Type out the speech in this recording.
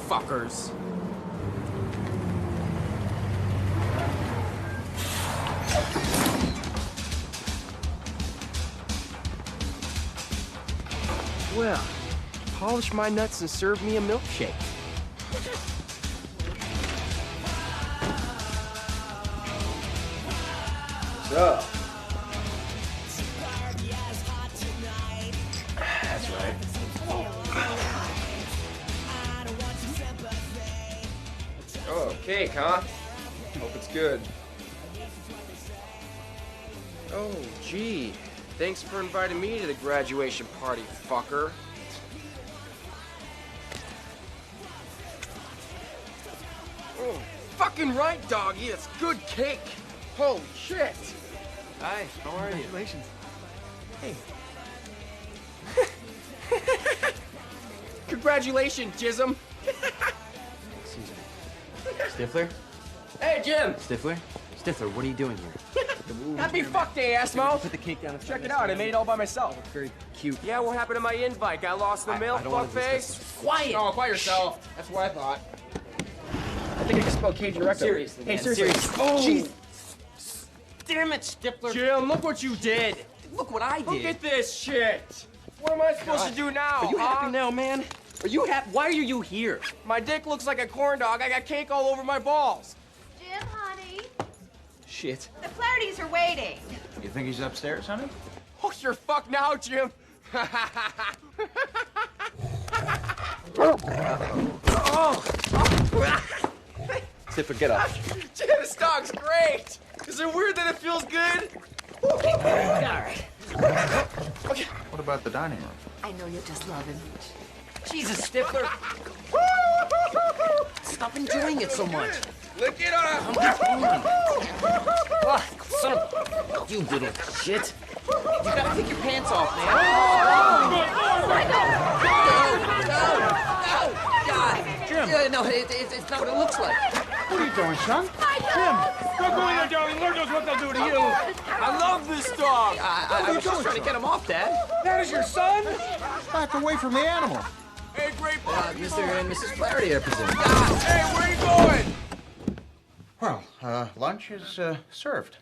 fuckers. Well, polish my nuts and serve me a milkshake. So. That's right. Oh, cake, huh? Hope it's good. Oh, gee. Thanks for inviting me to the graduation party, fucker. Oh, fucking right, doggy. It's good cake. Holy shit. Hi, how are you? Congratulations. Hey. Congratulations, Jism. Excuse me. Stifler? Hey, Jim. Stifler? Stifler, what are you doing here? Happy fuck day, Assmo. Put the cake down. Check it out. I made it all by myself. Very cute. Yeah, what happened to my invite? Got lost in the mail, I don't wanna fuckface? Quiet. Oh, quiet yourself. That's what I thought. I think I can spell Cajun rectum. Seriously, Hey, man, seriously. Oh, Jeez. Damn it, Stifler. Jim, look what you did. Look what I did. Look at this shit. What am I supposed to do now, Are you huh? happy now, man? Are you happy? Why are you here? My dick looks like a corn dog. I got cake all over my balls. Jim, honey, Shit. the Flahertys are waiting. You think he's upstairs, honey? Oh, you're fucked now, Jim. Stifler, get up. Jim, this dog's great. Is it weird that it feels good? All right. What about the dining room? I know you just love him. Jesus, Stifler. Stop enjoying it so much. Lick it up. Ah, son of... You little shit. You gotta take your pants off, man. God. Jim. Yeah, no, it's not what it looks like. What are you doing, son? Don't go in there, darling. Lord knows what they'll do to you. I love this dog. I was just trying to get him off, Dad. That is your son? Back away from the animal. Hey, great boy. Mr. and Mrs. Flaherty, I presume. Hey, where are you going? Well, lunch is served.